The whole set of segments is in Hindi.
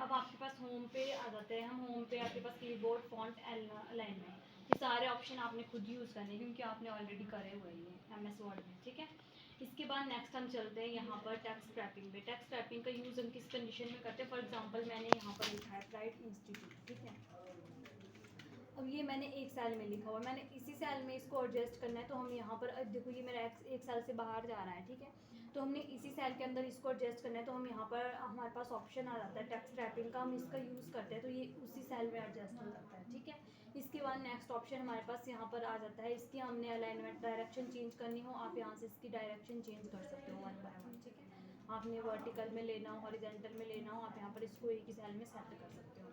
अब आपके पास होम पे आ जाते हैं हम। होम पे आपके पास कीबोर्ड, फॉन्ट, अलाइनमेंट, ये सारे ऑप्शन आपने खुद यूज़ करने क्योंकि आपने ऑलरेडी करे हुए हैं MS वर्ड में, ठीक है। इसके बाद नेक्स्ट हम चलते हैं यहाँ पर टेक्स्ट रैपिंग में। टेक्स्ट रैपिंग का यूज़ हम किस कंडीशन में करते हैं? फॉर एग्जांपल मैंने यहाँ पर लिखा है प्राइड इंस्टीट्यूट, ठीक है। अब ये मैंने एक सेल में लिखा हुआ, मैंने इसी सेल में इसको एडजस्ट करना है, तो हम यहाँ पर देखो ये मेरा एक सेल से बाहर जा रहा है, ठीक है। तो हमने इसी सेल के अंदर इसको एडजस्ट करना है, तो हम यहाँ पर हमारे पास ऑप्शन आ जाता है टेक्स्ट रैपिंग का, हम इसका यूज़ करते हैं तो ये उसी सेल में एडजस्ट हो जाता है, ठीक है। इसके बाद नेक्स्ट ऑप्शन हमारे पास यहाँ पर आ जाता है, इसकी हमने अलाइनमेंट डायरेक्शन चेंज करनी हो, आप यहाँ से इसकी डायरेक्शन चेंज कर सकते हो 1 बाय 1, ठीक है। आपने वर्टिकल में लेना हो, हॉरिजेंटल में लेना हो, आप यहाँ पर इसको एक ही सेल में सेट कर सकते हो।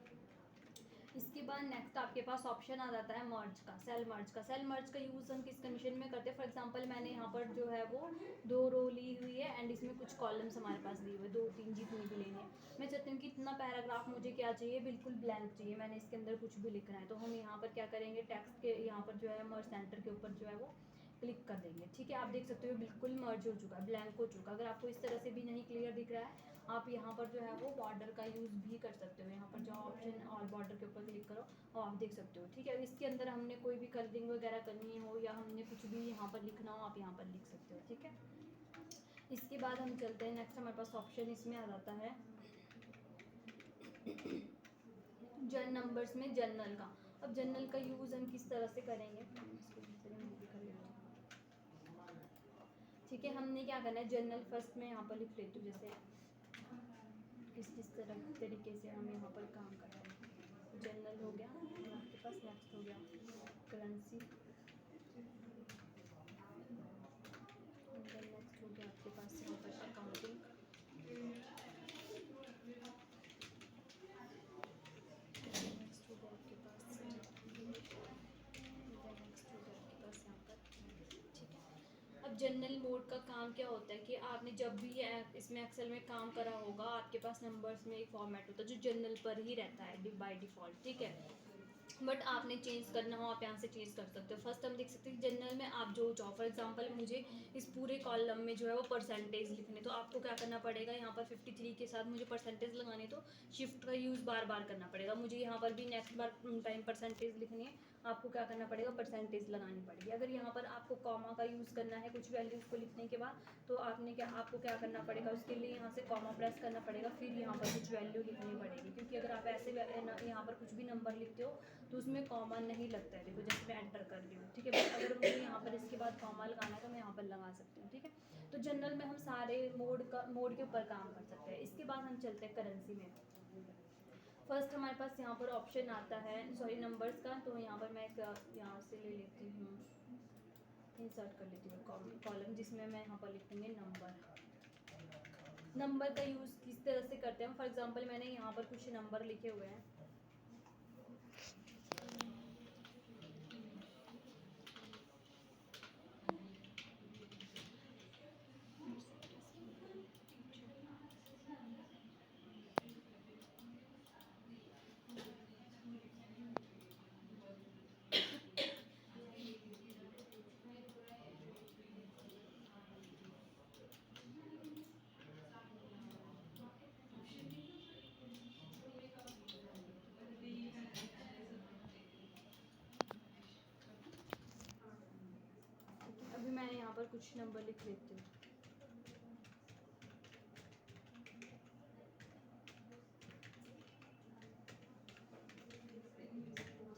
इसके बाद नेक्स्ट आपके पास ऑप्शन आ जाता है मर्ज का, सेल मर्ज का। सेल मर्ज का यूज़ हम किस कंडीशन में करते हैं? फॉर एग्जांपल मैंने यहाँ पर जो है वो 2 रो ली हुई है एंड इसमें कुछ कॉलम्स हमारे पास दिए हुए 2 3 जितनी भी लेनी है। मैं चाहती हूँ कि इतना पैराग्राफ मुझे क्या चाहिए, बिल्कुल ब्लैंक चाहिए, मैंने इसके अंदर कुछ भी लिखना है, तो हम यहाँ पर क्या करेंगे, टेक्स्ट के यहाँ पर जो है मर्ज सेंटर के ऊपर जो है वो क्लिक कर देंगे, ठीक है। आप देख सकते हो बिल्कुल मर्ज हो चुका है, ब्लैंक हो चुका है। अगर आपको इस तरह से भी नहीं क्लियर दिख रहा है, आप यहाँ पर जो है वो बॉर्डर का यूज़ भी कर सकते हो। यहाँ पर जो ऑप्शन ऑल बॉर्डर के ऊपर क्लिक करो और आप देख सकते हो, ठीक है। इसके अंदर हमने कोई भी कलरिंग वगैरह करनी हो या हमने कुछ भी यहाँ पर लिखना हो, आप यहाँ पर लिख सकते हो, ठीक है। इसके बाद हम चलते हैं नेक्स्ट, हमारे पास ऑप्शन इसमें आ जाता है जन नंबर्स में जनरल का। अब जनरल का यूज़ हम किस तरह से करेंगे, ठीक है। हमने क्या करना है, जनरल फर्स्ट में यहाँ पर लिख लेती हूँ, जैसे किस तरह तरीके से हम यहाँ पर काम कर रहे हैं। जनरल हो गया आपके पास, नेक्स्ट हो गया करेंसी, नेक्स्ट हो गया आपके पास यहाँ पर अकाउंटिंग, नेक्स्ट हो गया आपके पास, नेक्स्ट हो गया आपके पास यहाँ पर, ठीक है। अब जनरल मोड का काम क्या होता है कि आपने जब भी इसमें एक्सेल में काम करा होगा, आपके पास नंबर्स में एक फॉर्मेट होता है जो जनरल पर ही रहता है बाय डिफ़ॉल्ट, ठीक है। बट आपने चेंज करना हो, आप यहाँ से चेंज कर सकते हो। फर्स्ट हम देख सकते हैं जनरल में आप जो चाहो, फॉर एग्जांपल मुझे इस पूरे कॉलम में जो है वो परसेंटेज लिखने, तो आपको क्या करना पड़ेगा, यहाँ पर 53 के साथ मुझे परसेंटेज लगाने, तो शिफ्ट का यूज़ बार बार करना पड़ेगा। मुझे यहाँ पर भी नेक्स्ट बार टाइम परसेंटेज लिखनी है, आपको क्या करना पड़ेगा, परसेंटेज लगानी पड़ेगी। अगर यहाँ पर आपको कॉमा का यूज़ करना है कुछ वैल्यूज़ को लिखने के बाद, तो आपको क्या करना पड़ेगा, उसके लिए यहाँ से कॉमा प्रेस करना पड़ेगा, फिर यहाँ पर कुछ वैल्यू लिखनी पड़ेगी, क्योंकि अगर आप ऐसे यहाँ पर कुछ भी नंबर लिखते हो तो उसमें कॉमा नहीं लगता है। देखो जैसे मैं एंटर कर रही हूँ, ठीक है। बट अगर मुझे यहाँ पर इसके बाद कॉमा लगाना है तो मैं यहाँ पर लगा सकती हूँ, ठीक है। तो जनरल में हम सारे मोड के ऊपर काम कर सकते हैं। इसके बाद हम चलते हैं करेंसी में। फर्स्ट हमारे पास यहाँ पर ऑप्शन आता है, सॉरी नंबर्स का, तो यहाँ पर मैं एक यहाँ से ले लेती हूँ, इंसर्ट कर लेती हूँ कॉलम, जिसमें मैं यहाँ पर लिखूँगी नंबर का यूज़ किस तरह से करते हैं। फॉर एग्जांपल मैंने यहाँ पर कुछ नंबर लिखे हुए हैं, अभी मैं यहाँ पर कुछ नंबर लिख लेती हूँ,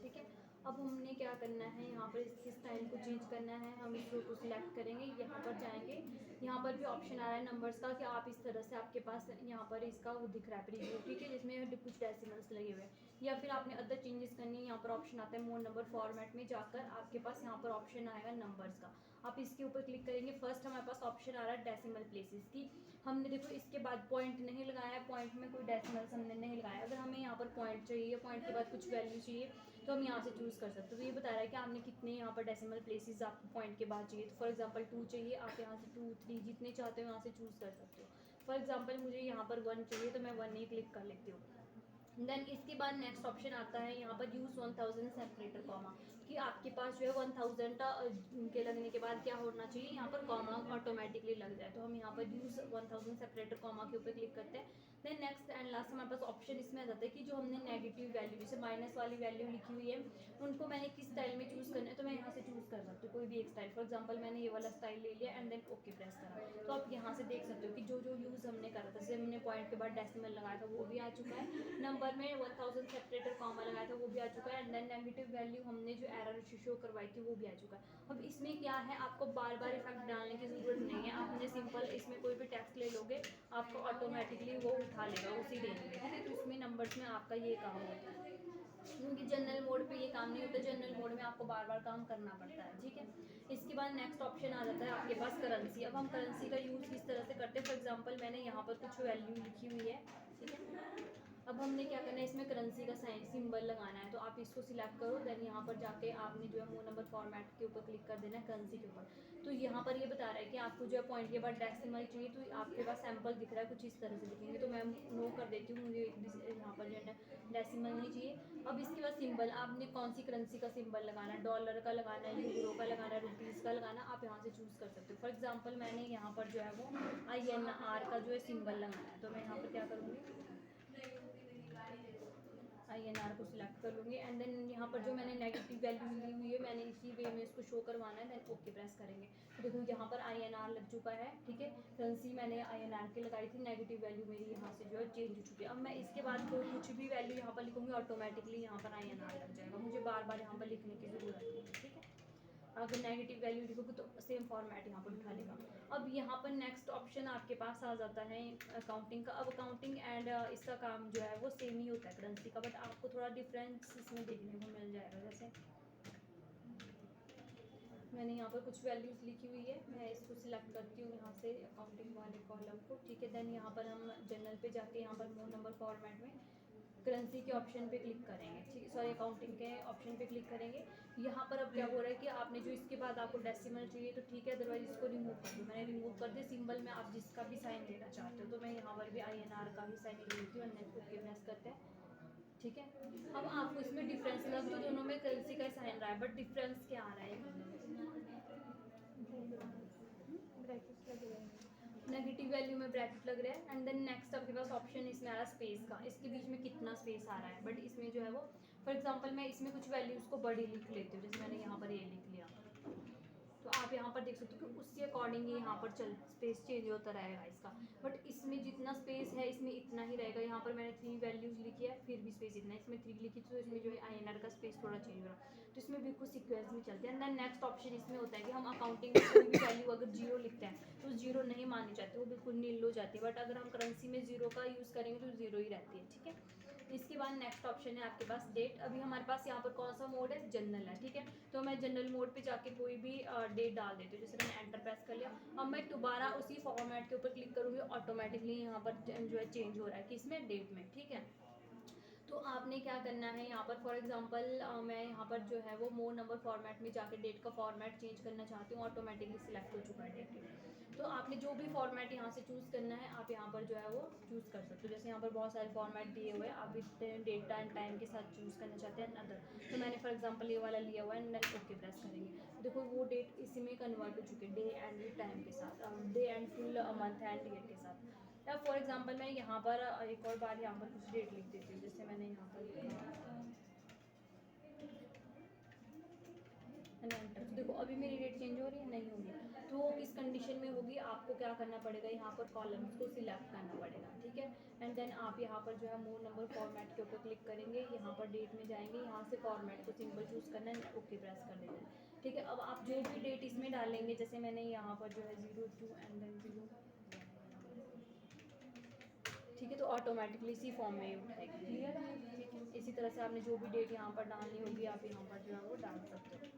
ठीक है। अब हमने क्या करना है, यहाँ पर इसकी स्टाइल को चेंज करना है, हम इस रो को सिलेक्ट करेंगे, यहाँ पर जाएंगे, यहाँ पर भी ऑप्शन आ रहा है नंबर्स का कि आप इस तरह से, आपके पास यहाँ पर इसका वो दिख रहा है प्रीव्यू, ठीक है, जिसमें कुछ डेसिमल्स लगे हुए हैं, या फिर आपने अदर चेंजेस करनी है, यहाँ पर ऑप्शन आता है मोर नंबर फॉर्मेट में जाकर आपके पास यहाँ पर ऑप्शन आएगा नंबर्स का, आप इसके ऊपर क्लिक करेंगे। फर्स्ट हमारे पास ऑप्शन आ रहा है डेसिमल प्लेसेस की, हमने देखो इसके बाद पॉइंट नहीं लगाया है, पॉइंट में कोई डेसिमल्स हमने नहीं लगाया। अगर हमें यहाँ पर पॉइंट चाहिए, पॉइंट के बाद कुछ वैल्यू चाहिए, तो हम यहाँ से चूज़ कर सकते हो। तो ये बता रहा है कि आपने कितने यहाँ पर डेसिमल प्लेसेस आपको पॉइंट के बाद चाहिए, तो फॉर एग्जांपल 2 चाहिए, आप यहाँ से 2 3 जितने चाहते हो यहाँ से चूज़ कर सकते हो। फॉर एग्जांपल मुझे यहाँ पर 1 चाहिए, तो मैं 1 ही क्लिक कर लेती हूँ, देन इसके बाद नेक्स्ट ऑप्शन आता है यहाँ पर यूज़ 1000 सेपरेटर कॉमा, कि आपके पास जो है 1000 के लगने के बाद क्या होना चाहिए, यहाँ पर कॉमा ऑटोमेटिकली लग जाए। तो हम यहाँ पर यूज़ 1000 सेपरेटर कॉमा के ऊपर क्लिक करते हैं। देन नेक्स्ट एंड लास्ट हमारे पास ऑप्शन इसमें आ जाता है कि जो हमने नेगेटिव वैल्यू जैसे माइनस वाली वैल्यू लिखी हुई है उनको मैंने किस स्टाइल में चूज़ करना है, तो मैं यहाँ से चूज़ कर सकती हूँ कोई भी एक स्टाइल। फॉर एग्जांपल मैंने ये वाला स्टाइल ले लिया एंड देन ओके प्रेस करा, तो आप यहाँ से देख सकते हो कि जो जो यूज़ हमने करा था, जैसे हमने पॉइंट के बाद डेसिमल लगाया था वो भी आ चुका है, नंबर में 1000 सेपरेटर कॉमा लगाया था वो भी आ चुका है, एंड देन नेगेटिव वैल्यू हमने जो एरर शो करवाई थी वो भी आ चुका है। अब इसमें क्या है, आपको बार बार इफेक्ट डालने की ज़रूरत नहीं है, आपने सिंपल इसमें कोई भी टेक्स्ट ले लोगे आपको ऑटोमेटिकली वो उठा लेगा उसी रेंज में, ठीक है। तो इसमें नंबर्स में आपका ये काम होता है, क्योंकि जनरल मोड पे ये काम नहीं होता, जनरल मोड में आपको बार बार काम करना पड़ता है, ठीक है। इसके बाद नेक्स्ट ऑप्शन आ जाता है आपके पास करेंसी। अब हम करेंसी का यूज़ किस तरह से करते हैं, फॉर एग्जांपल मैंने यहाँ पर कुछ वैल्यू लिखी हुई है, ठीक है। अब हमने क्या करना है, इसमें करेंसी का साइन सिंबल लगाना है, तो आप इसको सिलेक्ट करो, देन यहाँ पर जाके आपने जो है मूव नंबर फॉर्मेट के ऊपर क्लिक कर देना है करेंसी के ऊपर। तो यहाँ पर ये बता रहा है कि आपको जो है पॉइंट के बाद डेसिमल चाहिए, तो आपके पास सैंपल दिख रहा है कुछ इस तरह से दिखेंगे, तो मैं नो कर देती हूँ, मुझे यहाँ पर जो है डेसिमल नहीं चाहिए। अब इसके बाद सिंबल, आपने कौन सी करेंसी का सिंबल लगाना है, डॉलर का लगाना है, यूरो का लगाना है, रुपीज़ का लगाना, आप यहाँ से चूज़ कर सकते हो। फॉर एग्जाम्पल मैंने यहाँ पर जो है वो INR का जो है सिंबल लगाना है, तो मैं यहाँ पर क्या करूँगी, INR को सिलेक्ट कर लूँगी, एंड देन यहाँ पर जो मैंने नेगेटिव वैल्यू ली हुई है मैंने इसी वे में इसको शो करवाना है, देन ओके प्रेस करेंगे। तो देखो यहाँ पर INR लग चुका है, ठीक है। करेंसी मैंने INR की लगाई थी, नेगेटिव वैल्यू मेरी यहाँ से जो है चेंज हो चुकी है। अब मैं इसके बाद कोई कुछ भी वैल्यू यहाँ पर लिखूँगी ऑटोमेटिकली यहाँ पर INR लग जाएगा, मुझे बार बार यहाँ पर लिखने की ज़रूरत नहीं है, ठीक है। अगर नेगेटिव वैल्यू लिखोगे तो सेम फॉर्मेट यहाँ पर उठा लेगा। अब यहाँ पर नेक्स्ट ऑप्शन आपके पास आ जाता है अकाउंटिंग का। अब अकाउंटिंग एंड इसका काम जो है वो सेम ही होता है करेंसी का, बट आपको थोड़ा डिफरेंस इसमें देखने को मिल जाएगा। जैसे मैंने यहाँ पर कुछ वैल्यूज़ लिखी हुई है, मैं इसको सिलेक्ट करती हूँ यहाँ से अकाउंटिंग वाले कॉलम को, ठीक है। देन यहाँ पर हम जनरल पे जाके यहाँ पर मूव नंबर फॉर्मेट में करेंसी के ऑप्शन पे क्लिक करेंगे, ठीक है, सॉरी अकाउंटिंग के ऑप्शन पे क्लिक करेंगे। यहाँ पर अब क्या हो रहा है कि आपने जो इसके बाद आपको डेसिमल चाहिए तो ठीक है, अदरवाइज इसको रिमूव कर दो। मैंने रिमूव कर दिया, सिंबल में आप जिसका भी साइन देना चाहते हो, तो मैं यहाँ पर भी INR का ही साइन ले लेती हूँ, नेक्स्ट ओके प्रेस करते हैं, ठीक है। अब आपको इसमें डिफरेंस लग तो दोनों में करेंसी का साइन रहा है, बट डिफरेंस क्या आ रहा है, नेगेटिव वैल्यू में ब्रैकेट लग रहा है, एंड देन नेक्स्ट आपके पास ऑप्शन इसमें आ रहा है स्पेस का, इसके बीच में कितना स्पेस आ रहा है, बट इसमें जो है वो फॉर एग्जांपल मैं इसमें कुछ वैल्यूज़ को बड़ी लिख लेती हूँ, जैसे मैंने यहाँ पर ये लिख लिया, तो आप यहाँ पर देख सकते हो कि उसके अकॉर्डिंग ही यहाँ पर चल स्पेस चेंज होता रहेगा इसका, बट इसमें जितना स्पेस है इसमें इतना ही रहेगा। यहाँ पर मैंने 3 वैल्यूज़ लिखी है फिर भी स्पेस इतना है, इसमें 3 लिखी तो इसमें जो है INR का स्पेस थोड़ा चेंज हो रहा है, तो इसमें बिल्कुल सीक्वेंस में चलते हैं। देन नेक्स्ट ऑप्शन इसमें होता है कि हम अकाउंटिंग में कोई भी वैल्यू अगर जीरो लिखते हैं तो जीरो नहीं मानी जाती, वो बिल्कुल नील हो जाती है, बट अगर हम करेंसी में जीरो का यूज़ करेंगे तो जीरो ही रहती है, ठीक है। इसके बाद नेक्स्ट ऑप्शन है आपके पास डेट। अभी हमारे पास यहाँ पर कौन सा मोड है, जनरल है, ठीक है। तो मैं जनरल मोड पे जाके कोई भी डेट डाल देती हूँ, जैसे मैंने एंटर प्रेस कर लिया। अब मैं दोबारा उसी फॉर्मेट के ऊपर क्लिक करूँगी, ऑटोमेटिकली यहाँ पर जो है चेंज हो रहा है किसमें, डेट में, ठीक है। तो आपने क्या करना है यहाँ पर, फॉर एग्जांपल मैं यहाँ पर जो है वो मोर नंबर फॉर्मेट में जाके डेट का फॉर्मेट चेंज करना चाहती हूँ, ऑटोमेटिकली सिलेक्ट हो चुका है डेट। तो आपने जो भी फॉर्मेट यहाँ से चूज़ करना है आप यहाँ पर जो है वो चूज़ कर सकते हो। जैसे यहाँ पर बहुत सारे फॉर्मेट दिए हुए हैं, आप डेट एंड टाइम के साथ चूज़ करना चाहते हैं अदर, तो मैंने फॉर एग्जाम्पल ये वाला लिया हुआ है, एंड ओके प्रेस करेंगे। देखो वो डेट इसी में कन्वर्ट हो चुकी है, डे एंड टाइम के साथ, day and full month and year के साथ। या फॉर एग्जांपल मैं यहाँ पर एक और बार यहाँ पर कुछ डेट लिख देती हूँ, जैसे मैंने यहाँ पर लिखा एंटर, तो देखो अभी मेरी डेट चेंज हो रही है, नहीं हो रही, तो वो किस कंडीशन में होगी, आपको क्या करना पड़ेगा, यहाँ पर कॉलम्स को सिलेक्ट करना पड़ेगा, ठीक है। एंड देन आप यहाँ पर जो है मोर नंबर फॉर्मेट के ऊपर क्लिक करेंगे, यहाँ पर डेट में जाएंगे, यहाँ से फॉर्मेट को सिंपल चूज़ करना है, ओके प्रेस कर देना है, ठीक है। अब आप जो भी डेट इसमें डालेंगे, जैसे मैंने यहाँ पर जो है 02 एंड देन 0, ठीक है, तो ऑटोमेटिकली इसी फॉर्म में ही उठाएगी, क्लियर है, ठीक है। इसी तरह से आपने जो भी डेट यहाँ पर डालनी होगी आप यहाँ पर जो है वो डाल सकते हो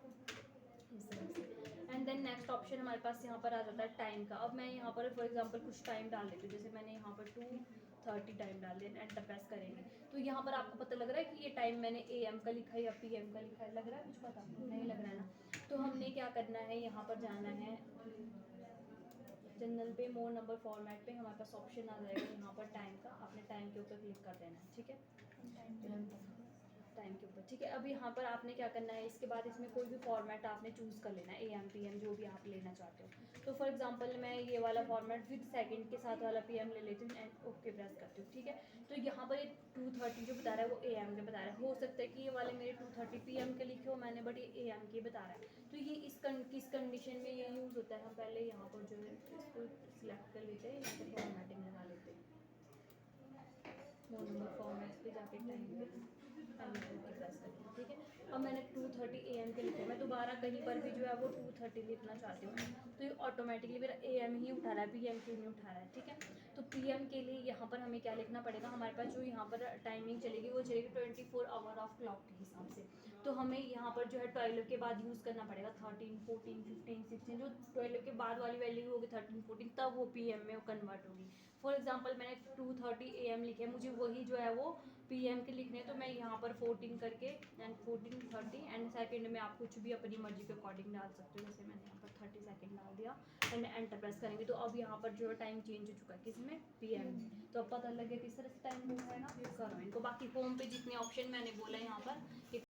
इस तरह से। एंड देन नेक्स्ट ऑप्शन हमारे पास यहाँ पर आ जाता है टाइम का। अब मैं यहाँ पर फॉर एग्जांपल कुछ टाइम डाल देती हूँ, जैसे मैंने यहाँ पर 2:30 टाइम डाल दिया, एंटर प्रेस करेंगे, तो यहाँ पर आपको पता लग रहा है कि ये टाइम मैंने AM का लिखा है या PM का लिखा है, लग रहा है कुछ पता नहीं लग रहा है ना। तो हमने क्या करना है, यहाँ पर जाना है जनरल पे मोर नंबर फॉर्मेट पे हमारे पास ऑप्शन आ जाएगा यहाँ पर टाइम का, आपने टाइम के ऊपर क्लिक कर देना है, ठीक है, टाइम के ऊपर, ठीक है। अब यहाँ पर आपने क्या करना है, इसके बाद इसमें कोई भी फॉर्मेट आपने चूज़ कर लेना है, AM PM जो भी आप लेना चाहते हो। तो फॉर एग्जांपल मैं ये वाला फॉर्मेट विद सेकंड के साथ वाला PM ले लेती हूँ एंड ओके प्रेस करती हूँ, ठीक है। तो यहाँ पर ये 2:30 जो बता रहा है वो AM के बता रहा है, हो सकता है कि ये वाले मेरे 2:30 PM के लिखे हो मैंने, बट ये AM के बता रहा है। तो ये किस कंडीशन में ये यूज़ होता है, हम पहले यहाँ पर जो है इसको सिलेक्ट कर लेते हैं, यहाँ पर फॉर्मेटिंग लगा लेते हैं, मोर नंबर फॉर्मेट पे जाके टाइम पे प्रेस करती हूँ, ठीक है। अब मैंने 2:30 AM के लिखे, मैं दोबारा कहीं पर भी जो है वो 2:30 लिखना चाहती हूँ, तो ये ऑटोमेटिकली मेरा AM ही उठा रहा है, PM क्यों नहीं उठा रहा है, ठीक है। तो PM के लिए यहाँ पर हमें क्या लिखना पड़ेगा, हमारे पास जो यहाँ पर टाइमिंग चलेगी वो चलेगी 24 आवर ऑफ क्लॉक के हिसाब से। तो हमें यहाँ पर जो है 12 के बाद यूज़ करना पड़ेगा 13, 14, 15, 16, जो 12 के बाद वाली वैल्यू होगी 13, 14, तब वो PM में कन्वर्ट होगी। फॉर एग्जाम्पल मैंने 2:30 AM लिखे, मुझे वही जो है वो PM के लिखने हैं, तो मैं यहाँ पर 14 करके एंड 14, 30 एंड सेकंड में आप कुछ भी अपनी मर्जी के अकॉर्डिंग डाल सकते हो, जैसे मैंने यहाँ पर 30 सेकंड डाल दिया एंड एंटर प्रेस करेंगे तो अब यहाँ पर जो है टाइम चेंज हो चुका है, किसमें, PM में। तो अब पता लगे किस तरह से टाइम हो जाएगा, करो इनको। बाकी होम पे जितने ऑप्शन मैंने बोला यहाँ पर